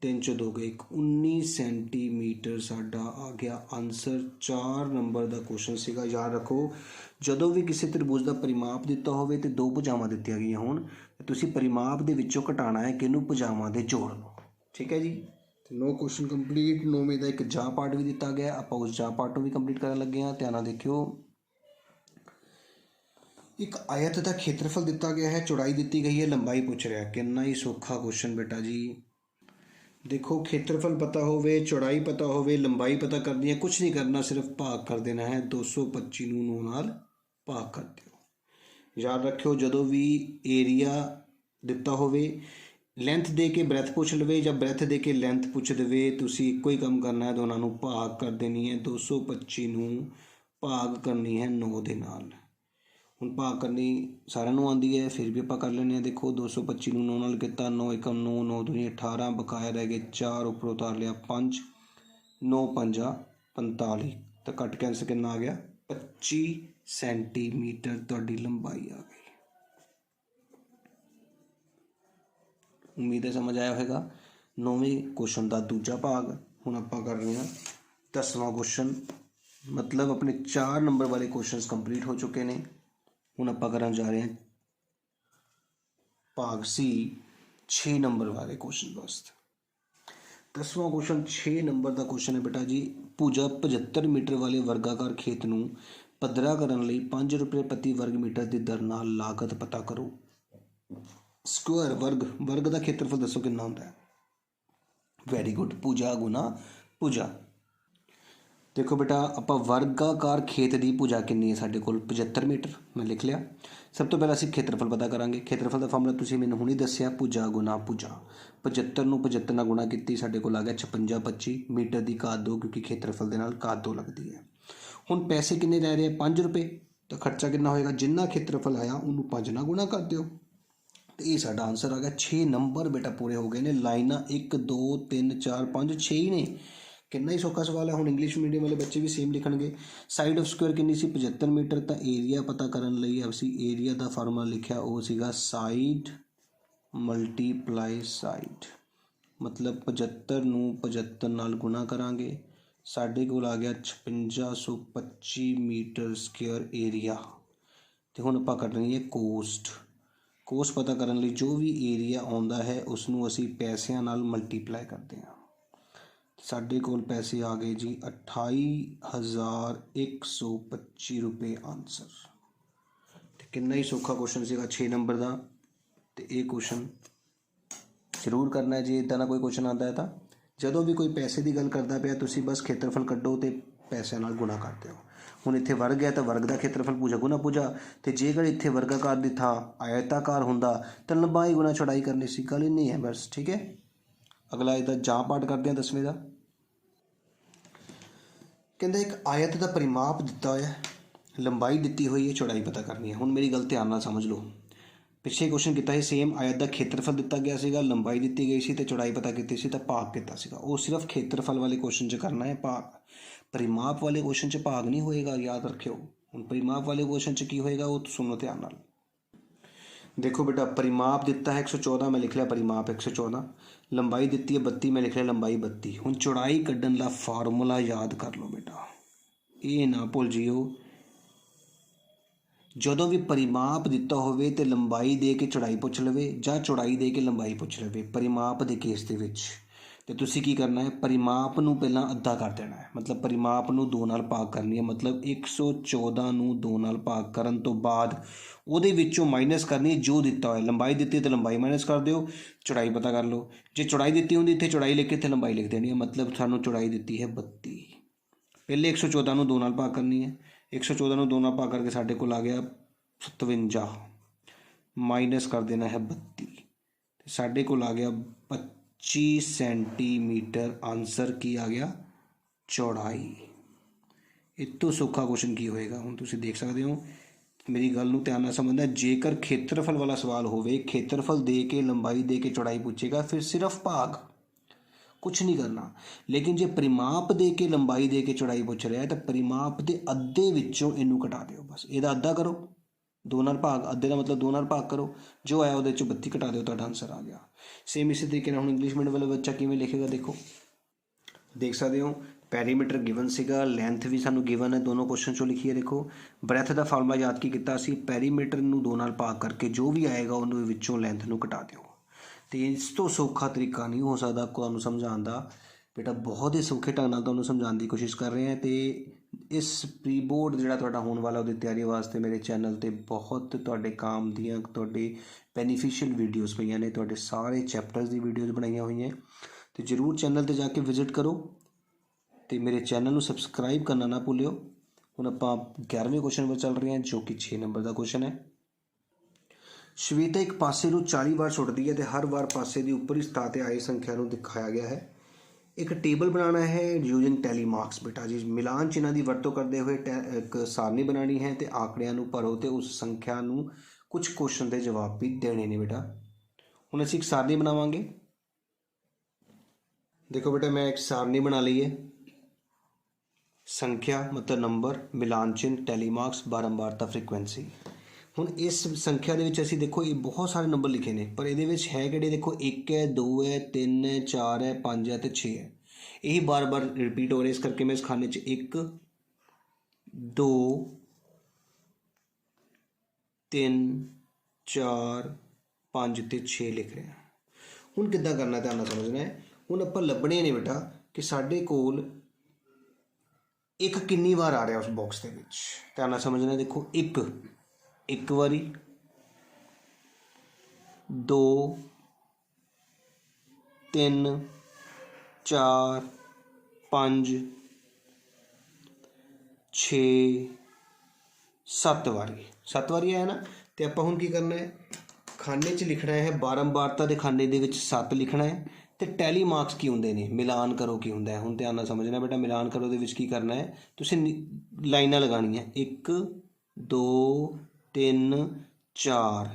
3 चों 2 गए 19 सेंटीमीटर साडा आ गया आंसर। 4 नंबर का क्वेश्चन सीगा। याद रखो ਜਦੋਂ ਵੀ ਕਿਸੇ त्रिभुज ਦਾ परिमाप ਦਿੱਤਾ ਹੋਵੇ ਤੇ 2 ਭੁਜਾਵਾਂ ਦਿੱਤੀਆਂ ਗਈਆਂ ਹੋਣ, ਤੁਸੀਂ परिमाप ਦੇ ਵਿੱਚੋਂ ਘਟਾਉਣਾ ਹੈ ਕਿਹਨੂੰ? ਭੁਜਾਵਾਂ ਦੇ ਜੋੜ ਨੂੰ। ਠੀਕ ਹੈ ਜੀ। ਤੇ 9 क्वेश्चन ਕੰਪਲੀਟ। 9ਵੇਂ ਦਾ ਇੱਕ ਜਾਂ ਪਾਰਟ ਵੀ ਦਿੱਤਾ ਗਿਆ, ਆਪਾਂ ਉਸ ਜਾਂ ਪਾਰਟ ਨੂੰ ਵੀ ਕੰਪਲੀਟ ਕਰਨ ਲੱਗੇ ਹਾਂ। ਧਿਆਨ ਨਾਲ ਦੇਖਿਓ। ਇੱਕ ਆਇਤ ਦਾ ਖੇਤਰਫਲ ਦਿੱਤਾ ਗਿਆ ਹੈ, ਚੌੜਾਈ ਦਿੱਤੀ ਗਈ ਹੈ, ਲੰਬਾਈ ਪੁੱਛ ਰਿਹਾ। ਕਿੰਨਾ ਹੀ ਸੌਖਾ क्वेश्चन बेटा जी। देखो खेत्रफल पता होवे, चौड़ाई पता होवे, लंबाई पता करनी है, कुछ नहीं करना, सिर्फ भाग कर देना है। 225 नूं 9 नाल भाग कर दिओ। याद रखियो जदों भी एरिया दिता होवे, लेंथ दे के ब्रैथ पुछ लवे या ब्रैथ दे के लेंथ पुछ देवे, तुसीं इक्को ही काम करना है, दोनों नूं भाग कर देनी है। 225 नूं भाग करनी है 9 दे नाल। ਹੁਣ ਭਾਗ ਕਰਨੀ ਸਾਰਿਆਂ ਨੂੰ ਆਉਂਦੀ ਹੈ, ਫਿਰ ਵੀ ਆਪਾਂ ਕਰ ਲੈਂਦੇ ਹਾਂ। ਦੇਖੋ 225 ਨੂੰ 9 ਨਾਲ ਕੀਤਾ, 9 1 9, 9 2 18, ਬਕਾਇਆ ਰਹਿ ਗਏ 4, ਉੱਪਰ ਉਤਾਰ ਲਿਆ 5, 9 पंजा 45 तो कट के आंसर कितना आ गया 25 सेंटीमीटर तुहाडी लंबाई आ गई। उम्मीद है समझ आया होगा। 9वें क्वेश्चन का दूजा भाग हुण आपां कर रहे हैं 10वां क्वेश्चन, मतलब अपने 4 नंबर वाले क्वेश्चन कंप्लीट हो चुके हैं। हुण आपां करन जा रहे हैं भाग सी 6 नंबर वाले क्वेश्चन वास्ते। 10वां क्वेश्चन 6 नंबर का क्वेश्चन है बेटा जी, भुजा 75 मीटर वाले वर्गाकार खेत नूं पੱਧਰਾ करन लई 5 रुपये प्रति वर्ग मीटर की दर नाल लागत पता करो। स्क्वायर वर्ग का खेत्रफल दसो कितना होंदा है। वैरी गुड, भुजा गुना भुजा। देखो बेटा आप वर्गाकार खेत की भुजा कितनी है साढ़े को 75 मीटर, मैं लिख लिया। सब तो पहले असीं खेत्रफल पता करांगे। खेत्रफल का फार्मूला तुसीं मैनूं हुणी दस्सिया, भुजा गुना भुजा। 75 नूं 75 नाल गुणा कीती साढ़े को आ गया 56 25 मीटर की घात 2, क्योंकि खेत्रफल दे नाल घात 2 लगती है। हुण पैसे किन्ने रह रहे 5 रुपये, तो खर्चा कितना होएगा, जिन्ना खेत्रफल आया उन्होंने 5 नाल गुणा कर दिओ। तो ये साडा आंसर आ गया। 6 नंबर बेटा पूरे हो गए ने। लाइनां 1 2 3 4 5 6 ही ने। कितना ही सौखा सवाल है। हुण इंग्लिश मीडियम वाले बच्चे भी सेम लिखणगे। साइड ऑफ स्क्वायर कितनी सी 75 मीटर, तो एरिया पता करन लई असीं एरिया का फार्मूला लिखिया, वो सीगा साइड मल्टीप्लाई साइड। मतलब 75 नूं 75 नाल गुणा करांगे, साडे कोल आ गया 5625 मीटर स्क्वायर एरिया। तो हुण आपां करनी है कोस्ट। कोस्ट पता करन लई जो भी एरिया आउंदा है उसनूं असीं पैसिਆਂ नाल मल्टीप्लाई करते हैं। साढ़े कोल पैसे आ गए जी 28,125 रुपये आंसर। तो कितना ही सौखा क्वेश्चन सीगा 6 नंबर का। तो ये क्वेश्चन जरूर करना है जी। इदां दा कोई क्वेश्चन आता है तो जदों भी कोई पैसे की गल करता पिया तुसीं बस खेत्रफल कड्डो तो पैसों नाल गुणा कर दिओ। हुण इत्थे वर्ग है तो वर्ग का खेत्रफल भुजा गुना भुजा, तो जेकर इत्थे वर्गाकार की थां आयताकार हुंदा तो लंबाई गुना चौड़ाई करनी सी। गल इन्नी है बस, ठीक है। अगला इसका जां पाठ करते हैं 10वें का। कहते एक आयत का परिमाप दिता होया, लंबाई दी हुई है, चौड़ाई पता करनी है। हुण मेरी गल ध्यान नाल समझ लो। पिछले क्वेश्चन किया है सेम, आयत का खेत्रफल दिता गया सीगा, लंबाई दी गई सी, तो चौड़ाई पता की सी, तो भाग किया सीगा। वो सिर्फ खेत्रफल वाले क्वेश्चन च करना है भाग। परिमाप वाले क्वेश्चन च भाग नहीं होएगा, याद रखियो। हुण परिमाप वाले क्वेश्चन च की होएगा वो सुनो ध्यान नाल। देखो बेटा परिमाप दिता है 114, मैं लिख लिया परिमाप 114। लंबाई दी है 32, मैं लिख लिया लंबाई 32। हुण चौड़ाई कड्ढण दा फार्मूला याद कर लो बेटा, ये ना भुल जियो। जदों भी परिमाप दिता होवे तो लंबाई दे के चौड़ाई पुछ लवे, जां चौड़ाई दे के लंबाई पुछ लवे। परिमाप के केस दे विच ते तुसीं की करना है, परिमाप नूं पहलां अद्धा कर देना है। मतलब परिमाप नूं 2 नाल भाग करनी है। मतलब 114 नूं 2 नाल भाग करन तो बाद ਉਹਦੇ ਵਿੱਚੋਂ माइनस करनी जो दिता होया। लंबाई दी है तो लंबाई माइनस कर दो, चौड़ाई पता कर लो। जे चौड़ाई दी होंगी इत्थे चौड़ाई लिख के इत्थे लंबाई लिख देनी है। मतलब सानूं चौड़ाई दी है 32। पहले 114 नूं 2 नाल भाग करनी है। 114 नूं 2 नाल भाग करके साडे कोल आ गया 57, माइनस कर देना है 32, साडे कोल आ गया 25 सेंटीमीटर। आंसर की आ गया चौड़ाई। इस तो सौखा क्वेश्चन की होएगा। हुण तुसीं देख सकते हो, मेरी गल नूं ध्यान नाल समझना। जेकर खेत्रफल वाला सवाल होवे, खेत्रफल दे के लंबाई दे के चौड़ाई पूछेगा, फिर सिर्फ भाग, कुछ नहीं करना। लेकिन जे परिमाप दे के लंबाई दे के चौड़ाई पूछ रहा है तो परिमाप के अद्धे विचों इनू घटा दिओ। बस ਇਹਦਾ अद्धा करो, 2 नाल भाग, अद्धे का मतलब 2 नाल भाग करो, जो आया वो 32 घटा दो, तो आंसर आ गया। सेम इसी तरीके हुण इंग्लिश मीडियम वाला बच्चा किवें लिखेगा, देखो देख सकते हो। पैरीमीटर गिवन सीगा, लैंथ भी सानू गिवन है, दोनों क्वेश्चन चो लिखिए। देखो ब्रैथ का फार्मूला याद की किया सी, पैरीमीटर नूं 2 नाल भाग करके जो भी आएगा उन्होंने विचों लैंथ नूं घटा दिओ। तो इस तो सौखा तरीका नहीं हो सकता तुहानूं समझाउण दा। बेटा बहुत ही सौखे ढंग नाल तुहानूं समझाउण दी कोशिश कर रहे हैं। तो इस प्री बोर्ड जिहड़ा तुहाडा होण वाला उहदी तैयारी वास्ते मेरे चैनल ते बहुत तुहाडे काम दियां तुहाडे बेनीफिशियल वीडियोज़ पईयां ने। तुहाडे सारे चैप्टर्स दी वीडियोज़ बनाईयां होईयां। तो जरूर चैनल ते जाके विजिट करो तो मेरे चैनल नूं सबसक्राइब करना ना भुल्लिओ। हुण आपां 11वें क्वेश्चन पर चल रहे हैं, जो कि 6 नंबर का क्वेश्चन है। श्वेता एक पासे नूं 40 बार सुटदी है तो हर बार पासे की उपरी सतह ते आई संख्या नूं दिखाया गया है। एक टेबल बनाना है यूजिंग टैली मार्क्स। बेटा जी मिलान चिन्ह की वरतों करते हुए एक सारणी बनानी है तो आंकड़ियां नूं भरो तो उस संख्या नूं कुछ क्वेश्चन के जवाब भी देने ने। बेटा हुण असीं एक सारणी बनावांगे। देखो बेटा मैं एक सारणी बना ली है। संख्या मतलब नंबर, मिलान चिन्ह, टैलीमार्क्स, बारंबारता, फ्रीकुएंसी। ਹੁਣ ਇਸ ਸੰਖਿਆ ਦੇ ਵਿੱਚ ਅਸੀਂ ਦੇਖੋ ਇਹ ਬਹੁਤ ਸਾਰੇ ਨੰਬਰ ਲਿਖੇ ਨੇ, ਪਰ ਇਹਦੇ ਵਿੱਚ ਹੈ ਕਿਹੜੇ? ਦੇਖੋ 1 ਹੈ, 2 ਹੈ, 3 ਹੈ, 4 ਹੈ, 5 ਹੈ ਅਤੇ 6 ਹੈ। ਇਹੀ ਬਾਰ-ਬਾਰ ਰਿਪੀਟ ਹੋ ਰਿਹਾ, ਇਸ ਕਰਕੇ ਮੈਂ ਇਸ ਖਾਨੇ 'ਚ 1 2 3 4 5 ਅਤੇ 6 ਲਿਖ ਰਿਹਾ। ਹੁਣ ਕਿੱਦਾਂ ਕਰਨਾ, ਧਿਆਨ ਨਾਲ ਸਮਝਣਾ ਹੈ। ਹੁਣ ਆਪਾਂ ਲੱਭਣੇ ਨੇ ਬੇਟਾ ਕਿ ਸਾਡੇ ਕੋਲ ਇੱਕ ਕਿੰਨੀ ਵਾਰ ਆ ਰਿਹਾ ਉਸ ਬਾਕਸ ਦੇ ਵਿੱਚ। ਧਿਆਨ ਨਾਲ ਸਮਝਣਾ। ਦੇਖੋ ਇੱਕ ਵਾਰੀ, 2 3 4 5 6 7 ਵਾਰੀ। 7 ਵਾਰੀ ਆਇਆ ਨਾ। ਤੇ ਆਪਾਂ ਹੁਣ ਕੀ ਕਰਨਾ ਹੈ, ਖਾਨੇ 'ਚ ਲਿਖਣਾ ਹੈ ਬਾਰੰਬਾਰਤਾ ਦੇ ਖਾਨੇ ਦੇ ਵਿੱਚ 7 ਲਿਖਣਾ ਹੈ। ਤੇ ਟੈਲੀ ਮਾਰਕਸ ਕੀ ਹੁੰਦੇ ਨੇ, ਮਿਲਾਨ ਕਰੋ ਕੀ ਹੁੰਦਾ ਹੈ। ਹੁਣ ਧਿਆਨ ਨਾਲ ਸਮਝਣਾ ਬੇਟਾ, ਮਿਲਾਨ ਕਰੋ ਦੇ ਵਿੱਚ ਕੀ ਕਰਨਾ ਹੈ, ਤੁਸੀਂ ਲਾਈਨਾਂ ਲਗਾਉਣੀਆਂ 1 2 3 4।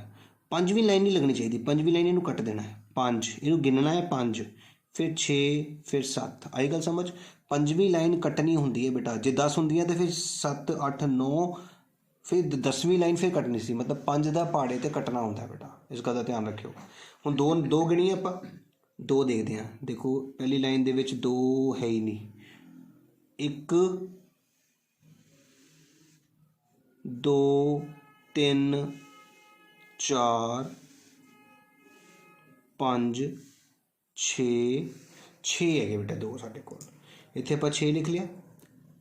ਪੰਜਵੀਂ ਲਾਈਨ ਨਹੀਂ ਲੱਗਣੀ ਚਾਹੀਦੀ, ਪੰਜਵੀਂ ਲਾਈਨ ਇਹਨੂੰ ਕੱਟ ਦੇਣਾ ਹੈ। 5 ਇਹਨੂੰ ਗਿਣਨਾ ਹੈ, 5 ਫਿਰ 6 ਫਿਰ 7। ਆਈ ਗੱਲ ਸਮਝ। ਪੰਜਵੀਂ ਲਾਈਨ ਕੱਟਣੀ ਹੁੰਦੀ ਹੈ ਬੇਟਾ। ਜੇ 10 ਹੁੰਦੀਆਂ ਤਾਂ ਫਿਰ 7 8 9, ਫਿਰ 10ਵੀਂ ਲਾਈਨ ਫਿਰ ਕੱਟਣੀ ਸੀ। ਮਤਲਬ 5 ਦਾ ਪਹਾੜੇ 'ਤੇ ਕੱਟਣਾ ਹੁੰਦਾ ਬੇਟਾ, ਇਸ ਗੱਲ ਦਾ ਧਿਆਨ ਰੱਖਿਓ। ਹੁਣ ਦੋ ਗਿਣੀਏ ਆਪਾਂ, 2 ਦੇਖਦੇ ਹਾਂ। ਦੇਖੋ ਪਹਿਲੀ ਲਾਈਨ ਦੇ ਵਿੱਚ 2 ਹੈ ਹੀ ਨਹੀਂ। 1 2 3 4 5 6 6 ਹੈਗੇ ਬੇਟਾ 2 ਸਾਡੇ ਕੋਲ। ਇੱਥੇ ਆਪਾਂ 6 ਲਿਖ ਲਿਆ।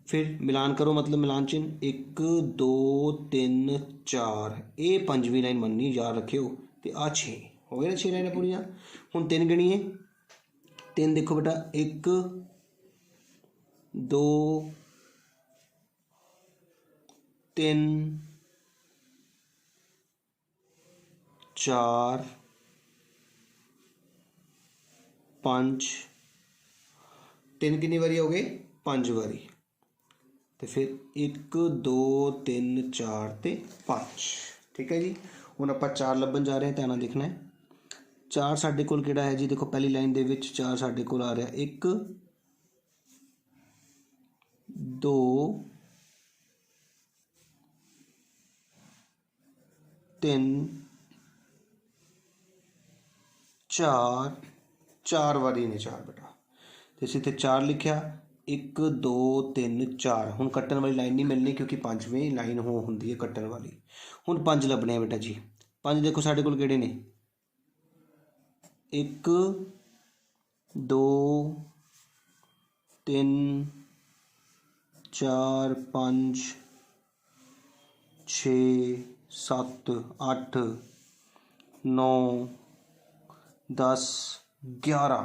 ਫਿਰ ਮਿਲਾਨ ਕਰੋ मतलब ਮਿਲਾਨ ਚਿੰਨ੍ਹ 1 2 3 4। ਇਹ ਪੰਜਵੀਂ ਲਾਈਨ ਮੰਨਣੀ, ਯਾਦ ਰੱਖਿਓ। ਤੇ ਆਹ 6 ਹੋ ਗਏ ਨਾ, 6 ਲਾਈਨਾਂ ਪੂਰੀਆਂ। ਹੁਣ 3 ਗਿਣੀਏ। 3 ਦੇਖੋ ਬੇਟਾ, 1 2 3 4 5। 3 ਕਿੰਨੀ ਵਾਰੀ ਹੋ ਗਏ? 5 ਵਾਰੀ। ਤੇ ਫਿਰ 1 2 3 4 ਤੇ 5। ਠੀਕ ਹੈ ਜੀ। ਹੁਣ ਆਪਾਂ 4 ਲੱਭਣ ਜਾ ਰਹੇ ਹਾਂ, ਧਿਆਨ ਨਾਲ ਦੇਖਣਾ ਹੈ। 4 ਸਾਡੇ ਕੋਲ ਕਿਹੜਾ ਹੈ ਜੀ? ਦੇਖੋ ਪਹਿਲੀ ਲਾਈਨ ਦੇ ਵਿੱਚ 4 ਸਾਡੇ ਕੋਲ ਆ ਰਿਹਾ 1 2 3 4। 4 ਵਾਰੀ ਨੇ 4 ਬੇਟਾ। ਤੇ ਅਸੀਂ ਇੱਥੇ 4 ਲਿਖਿਆ। 1 2 3 4। ਹੁਣ ਕੱਟਣ ਵਾਲੀ ਲਾਈਨ ਨਹੀਂ ਮਿਲਣੀ ਕਿਉਂਕਿ ਪੰਜਵੀਂ ਲਾਈਨ ਹੁੰਦੀ ਹੈ ਕੱਟਣ ਵਾਲੀ। ਹੁਣ 5 ਲੱਭਣੇ ਆ ਬੇਟਾ ਜੀ। 5 ਦੇਖੋ ਸਾਡੇ ਕੋਲ ਕਿਹੜੇ ਨੇ? 1 2 3 4 5 6 7 8 9 10 11।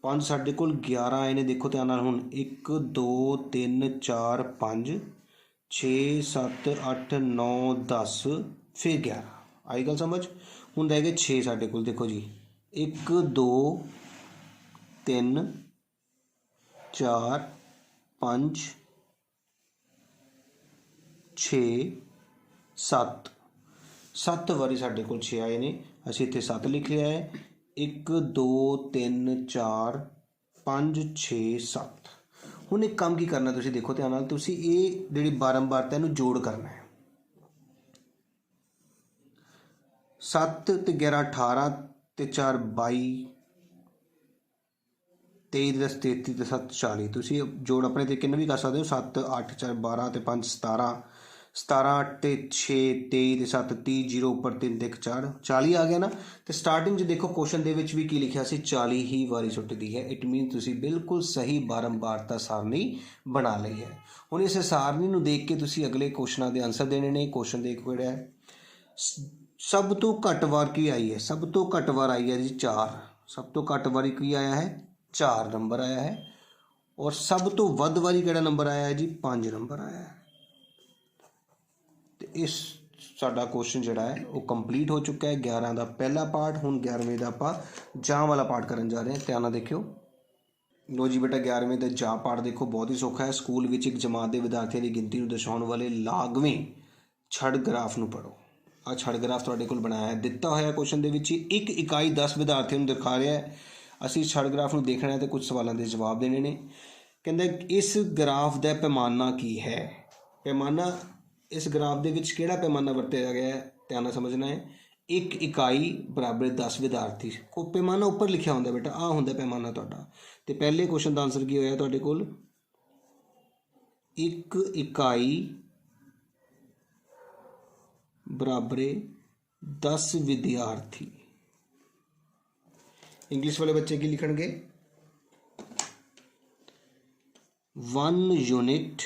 5 ਸਾਡੇ ਕੋਲ 11 ਆਏ ਨੇ। ਦੇਖੋ ਧਿਆਨ ਨਾਲ। ਹੁਣ 1 2 3 4 5 6 7 8 9 10 ਫਿਰ 11। ਆਈ ਗੱਲ ਸਮਝ। ਹੁਣ ਰਹਿ ਗਏ 6 ਸਾਡੇ ਕੋਲ। ਦੇਖੋ ਜੀ 1 2 3 4 5 6 7। 7 ਵਾਰੀ ਸਾਡੇ ਕੋਲ 6 ਆਏ ਨੇ। ਅਸੀਂ ਇੱਥੇ 7 ਲਿਖ ਲਿਆ ਹੈ। 1 2 3 4 5 6 7। ਹੁਣ ਇੱਕ ਕੰਮ ਕੀ ਕਰਨਾ ਤੁਸੀਂ ਦੇਖੋ ਧਿਆਨ ਨਾਲ। ਤੁਸੀਂ ਇਹ ਜਿਹੜੀ ਬਾਰੰਬਾਰਤਾ ਇਹਨੂੰ ਜੋੜ ਕਰਨਾ ਹੈ। 7 ਤੇ 11 18 ਤੇ 4 22 23 10 33 ਤੇ 7 40। ਤੁਸੀਂ ਜੋੜ ਆਪਣੇ ਤਰੀਕੇ ਨਾਲ ਵੀ ਕਰ ਸਕਦੇ ਹੋ। 7 8 4 12 ਤੇ 5 17 17 8 ਤੇ 6 23 ਤੇ 7 30 0 ਉੱਪਰ 3 ਤੇ 1 4 40 ਆ ਗਿਆ ਨਾ। ਤੇ ਸਟਾਰਟਿੰਗ 'ਚ ਦੇਖੋ ਕੁਐਸਚਨ ਦੇ ਵਿੱਚ ਵੀ ਕੀ ਲਿਖਿਆ ਸੀ? 40 ਹੀ ਵਾਰੀ ਸੁੱਟਦੀ ਹੈ। ਇਟ ਮੀਨ ਤੁਸੀਂ ਬਿਲਕੁਲ ਸਹੀ ਬਾਰੰਬਾਰਤਾ ਸਾਰਣੀ ਬਣਾ ਲਈ ਹੈ। ਹੁਣ ਇਸ ਸਾਰਣੀ ਨੂੰ ਦੇਖ ਕੇ ਤੁਸੀਂ ਅਗਲੇ ਕੁਐਸਚਨਾਂ ਦੇ ਆਨਸਰ ਦੇਣੇ ਨੇ। ਕੁਐਸਚਨ ਦੇਖੋ ਕਿਹੜਾ ਹੈ? ਸਭ ਤੋਂ ਘੱਟ ਵਾਰ ਕੀ ਆਈ ਹੈ? ਸਭ ਤੋਂ ਘੱਟ ਵਾਰ ਆਈ ਹੈ ਜੀ 4। ਸਭ ਤੋਂ ਘੱਟ ਵਾਰੀ ਕੀ ਆਇਆ ਹੈ? 4 ਨੰਬਰ ਆਇਆ ਹੈ। ਔਰ ਸਭ ਤੋਂ ਵੱਧ ਵਾਰੀ ਕਿਹੜਾ ਨੰਬਰ ਆਇਆ ਹੈ ਜੀ? 5 ਨੰਬਰ ਆਇਆ ਹੈ। ਤੇ ਇਸ ਸਾਡਾ ਕੁਐਸਚਨ ਜਿਹੜਾ ਹੈ ਉਹ ਕੰਪਲੀਟ ਹੋ ਚੁੱਕਾ ਹੈ। 11 ਦਾ ਪਹਿਲਾ ਪਾਰਟ। ਹੁਣ 11ਵੇਂ ਦਾ ਆਪਾਂ ਜਾਂ ਵਾਲਾ ਪਾਰਟ ਕਰਨ ਜਾ ਰਹੇ ਹਾਂ। ਧਿਆਨ ਨਾਲ ਦੇਖਿਓ। ਲੋ ਜੀ ਬੇਟਾ 11ਵੇਂ ਦਾ ਜਾਂ ਪਾਰਟ ਦੇਖੋ, ਬਹੁਤ ਹੀ ਸੌਖਾ ਹੈ। ਸਕੂਲ ਵਿੱਚ ਇੱਕ ਜਮਾਤ ਦੇ ਵਿਦਿਆਰਥੀਆਂ ਦੀ ਗਿਣਤੀ ਨੂੰ ਦਰਸਾਉਣ ਵਾਲੇ ਲਾਗਵੇਂ ਛੜ ਗ੍ਰਾਫ ਨੂੰ ਪੜ੍ਹੋ। ਆਹ ਛੜ ਗ੍ਰਾਫ ਤੁਹਾਡੇ ਕੋਲ ਬਣਾਇਆ ਦਿੱਤਾ ਹੋਇਆ ਕੁਐਸਚਨ ਦੇ ਵਿੱਚ। ਇੱਕ ਇਕਾਈ 10 ਵਿਦਿਆਰਥੀਆਂ ਨੂੰ ਦਿਖਾ ਰਿਹਾ ਹੈ। ਅਸੀਂ ਛੜ ਗ੍ਰਾਫ ਨੂੰ ਦੇਖਣਾ ਹੈ ਤੇ ਕੁਝ ਸਵਾਲਾਂ ਦੇ ਜਵਾਬ ਦੇਣੇ ਨੇ। ਕਹਿੰਦਾ ਇਸ ਗ੍ਰਾਫ ਦਾ ਪੈਮਾਨਾ ਕੀ ਹੈ। ਪੈਮਾਨਾ ਇਸ ਗ੍ਰਾਫ ਦੇ ਵਿੱਚ ਕਿਹੜਾ ਪੈਮਾਨਾ ਵਰਤਿਆ ਗਿਆ ਹੈ, ਧਿਆਨ ਨਾਲ ਸਮਝਣਾ ਹੈ। 1 ਇਕਾਈ ਬਰਾਬਰ 10 ਵਿਦਿਆਰਥੀ। ਉਹ ਪੈਮਾਨਾ ਉੱਪਰ ਲਿਖਿਆ ਹੁੰਦਾ ਬੇਟਾ, ਆਹ ਹੁੰਦਾ ਪੈਮਾਨਾ ਤੁਹਾਡਾ। ਤੇ ਪਹਿਲੇ ਕੁਐਸਚਨ ਦਾ ਆਨਸਰ ਕੀ ਹੋਇਆ ਤੁਹਾਡੇ ਕੋਲ, 1 ਇਕਾਈ बराबर 10 विद्यार्थी। इंग्लिश वाले बच्चे की लिखेंगे 1 यूनिट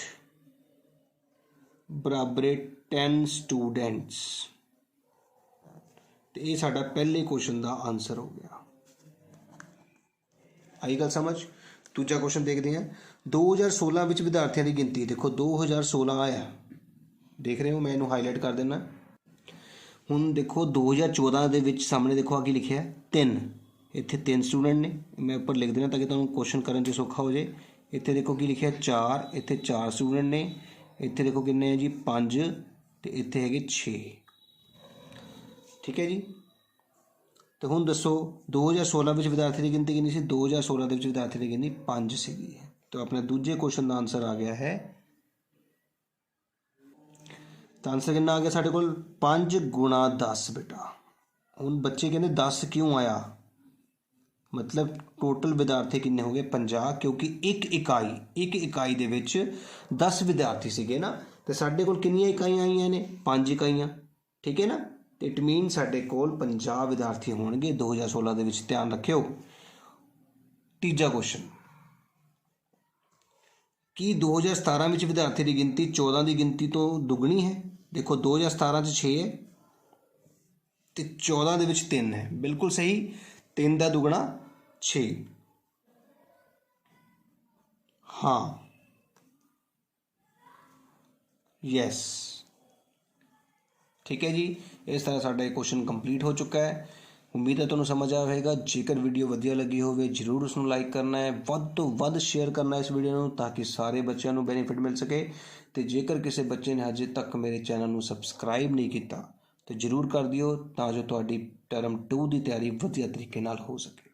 बराबर 10 स्टूडेंट्स। तो ये साडा पहले क्वेश्चन का आंसर हो गया। आई गल समझ। दूजा क्वेश्चन देखते हैं। 2016 में विद्यार्थियों की गिनती, देखो 2016 आया, देख रहे हो, मैं इनू हाईलाइट कर देना। ਹੁਣ ਦੇਖੋ 2014 ਦੇ ਵਿੱਚ ਸਾਹਮਣੇ ਦੇਖੋ ਆ ਕੀ ਲਿਖਿਆ 3, ਇੱਥੇ 3 ਸਟੂਡੈਂਟ ਨੇ, ਮੈਂ ਉੱਪਰ ਲਿਖ ਦੇਣਾ ਤਾਂ ਕਿ ਤੁਹਾਨੂੰ ਕੁਐਸਚਨ ਕਰਨ 'ਚ ਸੌਖਾ ਹੋ ਜਾਏ। ਇੱਥੇ ਦੇਖੋ ਕੀ ਲਿਖਿਆ 4, ਇੱਥੇ 4 ਸਟੂਡੈਂਟ ਨੇ, ਇੱਥੇ ਦੇਖੋ ਕਿੰਨੇ ਹੈ ਜੀ 5 ਤੇ ਇੱਥੇ ਹੈਗੇ 6। ਠੀਕ ਹੈ ਜੀ। ਤੇ ਹੁਣ ਦੱਸੋ 2016 ਵਿੱਚ ਵਿਦਿਆਰਥੀ ਦੀ ਗਿਣਤੀ ਕਿੰਨੀ ਸੀ, 2016 ਦੇ ਵਿੱਚ ਵਿਦਿਆਰਥੀ ਦੀ ਗਿਣਤੀ 5 ਸੀਗੀ। ਤਾਂ ਆਪਣੇ ਦੂਜੇ ਕੁਐਸਚਨ ਦਾ ਆਨਸਰ ਆ ਗਿਆ ਹੈ, तो आंसर कितना आ गया साढ़े कोल 5 गुणा 10 बेटा। हुण बच्चे कहते 10 क्यों आया, मतलब टोटल विद्यार्थी किन्ने हो गए 50, क्योंकि एक इकाई दे विच 10 विद्यार्थी सीगे ना, तो साढ़े कोल कितनी इकाइयां आईयां ने 5 इकाइयां। ठीक है ना। तो इट मीन साढ़े कोल 50 विद्यार्थी होणगे 2016 दे विच, ध्यान रखियो। तीजा क्वेश्चन कि 2017 में विद्यार्थी की गिनती 14 की गिनती तो दुगनी है। देखो 2017 6 है तो 14 के 3 है, बिल्कुल सही। 3 का दुगना 6। हाँ यस ठीक है जी। इस तरह साडा क्वेश्चन कंप्लीट हो चुका है। उम्मीद है तुहानूं समझ आएगा। जेकर वीडियो वधिया लगी होवे जरूर उसनूं लाइक करना है, वध तो वध शेयर करना है इस वीडियो नूं, ताकि सारे बच्चों नूं बेनीफिट मिल सके। तो जेकर किसी बच्चे ने अजे तक मेरे चैनल नूं सबसक्राइब नहीं किया तो जरूर कर दिओ, तां जो तुहाडी टर्म 2 की तैयारी वधिया तरीके नाल हो सके।